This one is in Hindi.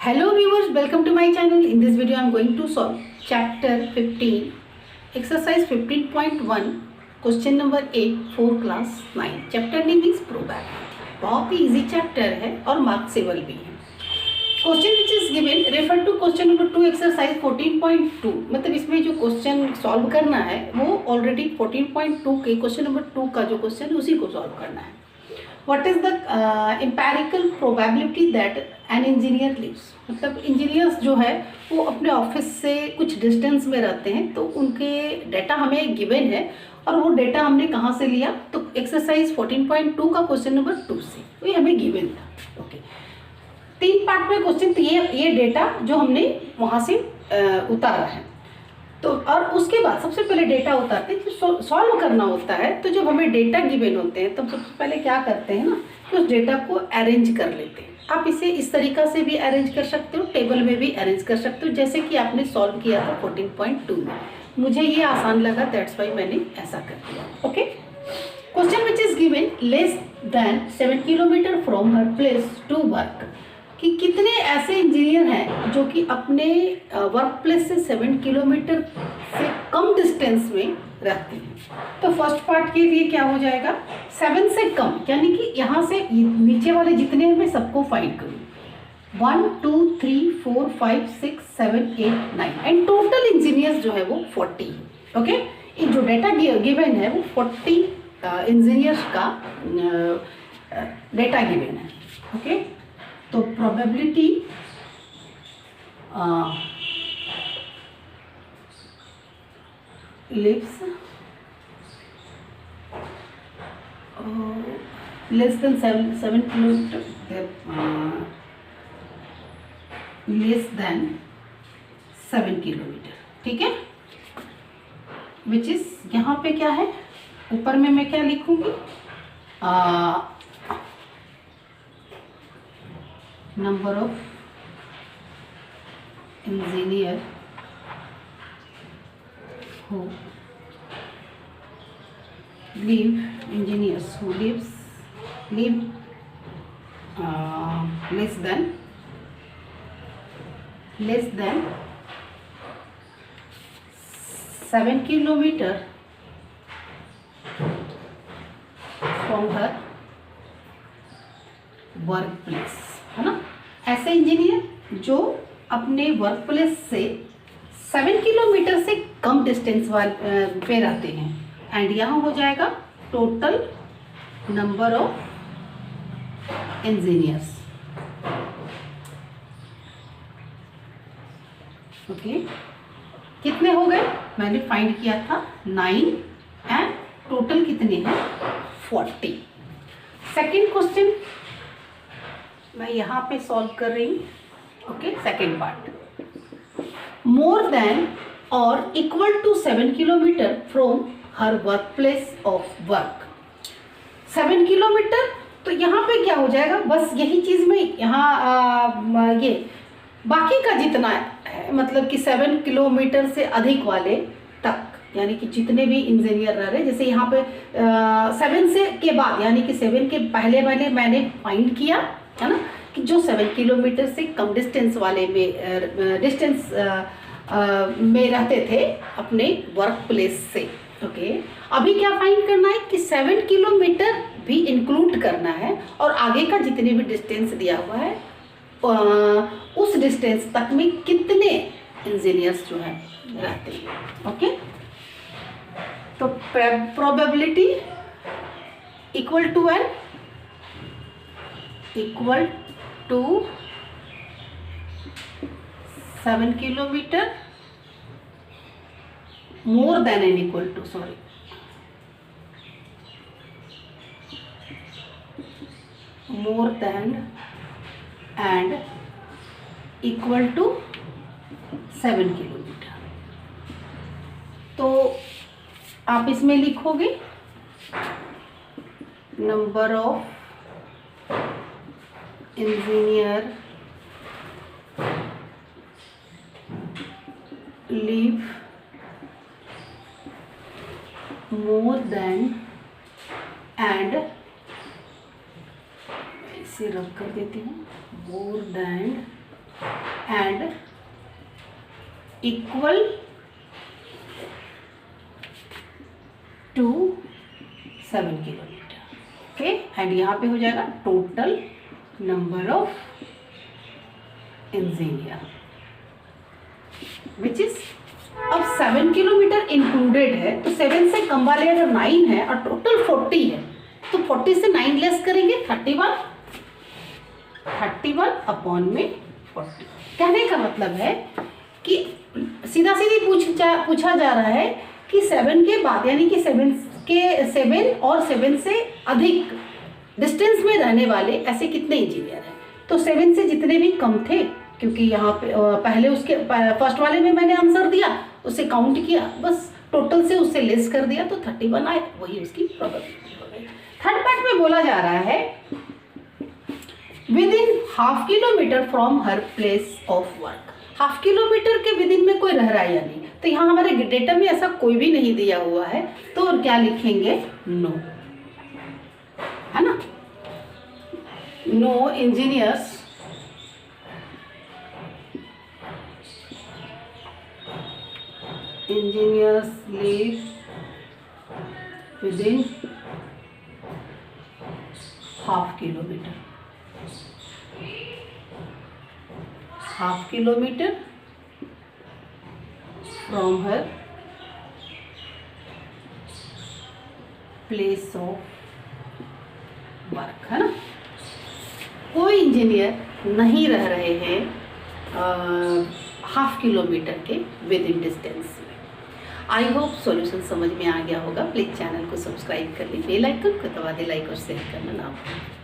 Hello viewers, welcome to my channel. In this video I am going to solve chapter 15, exercise 15.1, question number 8 for class 9. Chapter name is probability. बहुत ही easy chapter है और markable भी है. Question which is given refer to question number 2 exercise 14.2. मतलब इसमें जो question solve करना है वो already 14.2 के question number 2 का जो question है उसी को solve करना है. What is the empirical probability that an engineer lives? मतलब इंजीनियर्स जो है वो अपने ऑफिस से कुछ डिस्टेंस में रहते हैं, तो उनके डेटा हमें गिवन है और वो डेटा हमने कहाँ से लिया, तो एक्सरसाइज 14.2 का क्वेश्चन नंबर 2 से, तो ये हमें गिवन था. ओके, 3 पार्ट में क्वेश्चन, तो ये डेटा जो हमने वहाँ से उतारा है. तो और उसके बाद सबसे पहले डेटा उतारते हैं, सॉल्व करना होता है. तो जब हमें डेटा गिवन होते हैं तब सबसे पहले क्या करते हैं ना कि उस डेटा को अरेंज कर लेते हैं. आप इसे इस तरीक़ा से भी अरेंज कर सकते हो, टेबल में भी अरेंज कर सकते हो, जैसे कि आपने सॉल्व किया था 14.2 में. मुझे ये आसान लगा, दैट्स वाई मैंने ऐसा कर दिया. Okay, question which is given less than 7 kilometre from her place to work, कि कितने ऐसे इंजीनियर हैं जो कि अपने वर्क प्लेस से 7 किलोमीटर से कम डिस्टेंस में रहते हैं. तो फर्स्ट पार्ट के लिए क्या हो जाएगा, 7 से कम, यानी कि यहाँ से नीचे वाले जितने हैं मैं सबको फाइंड करूँ. 1 2 3 4 5 6 7 8 9 एंड टोटल इंजीनियर्स जो है वो 40. ओके, ये जो डेटा गिवन है वो 40 इंजीनियर्स का डेटा गिवन है. ओके, तो probability lives less than 7 kilometer, less than 7 kilometre. ठीक है, विच इज यहाँ पे क्या है, ऊपर में मैं क्या लिखूंगी, number of engineer who live less than 7 kilometre from her work place, है ना. ऐसे इंजीनियर जो अपने वर्क प्लेस से 7 किलोमीटर से कम डिस्टेंस पे रहते हैं. एंड यहाँ हो जाएगा total number of engineers. Okay, कितने हो गए, मैंने फाइंड किया था 9 एंड टोटल कितने हैं 40. सेकेंड क्वेश्चन मैं यहाँ पे सॉल्व कर रही हूँ. Okay, second part, more than और equal to 7 kilometre from her work place of work. 7 kilometre, तो यहाँ पे क्या हो जाएगा, बस यही चीज़ में यहाँ ये बाकी का जितना है, मतलब कि 7 किलोमीटर से अधिक वाले तक, यानी कि जितने भी इंजीनियर रह रहे, जैसे यहाँ पे 7 से के बाद, यानी कि 7 के पहले वाले मैंने फाइंड किया, है ना, कि जो 7 किलोमीटर से कम डिस्टेंस वाले में में रहते थे अपने वर्क प्लेस से. ओके, अभी क्या फाइंड करना है कि 7 किलोमीटर भी इंक्लूड करना है और आगे का जितने भी डिस्टेंस दिया हुआ है उस डिस्टेंस तक में कितने इंजीनियर्स जो है रहते हैं. ओके, तो probability equal to 7 kilometre more than and equal to, more than and equal to 7 kilometre. तो आप इसमें लिखोगे number of engineer live more than and इसे रब कर देती हूँ, more than and equal to 7 kilometre. Okay, and यहाँ पे हो जाएगा total number of engineer which is, अब 7 किलोमीटर इंक्लूडेड है तो 7 से कम वाले अगर 9 है और टोटल 40 है तो 40 से 9 लेस करेंगे 31 अपॉन में 40. कहने का मतलब है कि सीधा सीधी पूछा जा रहा है कि 7 के बाद यानी कि 7 और 7 से अधिक डिस्टेंस में रहने वाले ऐसे कितने इंजीनियर हैं. तो 7 से जितने भी कम थे, क्योंकि यहाँ पे पहले उसके फर्स्ट वाले में मैंने आंसर दिया, उसे काउंट किया, बस टोटल से उससे लेस कर दिया तो 31 आए, वही उसकी प्रोबेबिलिटी हो गई. थर्ड पार्ट में बोला जा रहा है with in half kilometre from her place of work. Half kilometre के विद इन में कोई रह रहा है या नहीं, तो यहाँ हमारे डेटा में ऐसा कोई भी नहीं दिया हुआ है, तो क्या लिखेंगे, नो, है ना. No engineers live within half kilometer from her place of work, है ना. कोई इंजीनियर नहीं रह रहे हैं हाफ किलोमीटर के विद इन डिस्टेंस में. आई होप सॉल्यूशन समझ में आ गया होगा. प्लीज़ चैनल को सब्सक्राइब कर ली, बेल आइकन को दबा दे, लाइक और शेयर करना ना भूलें.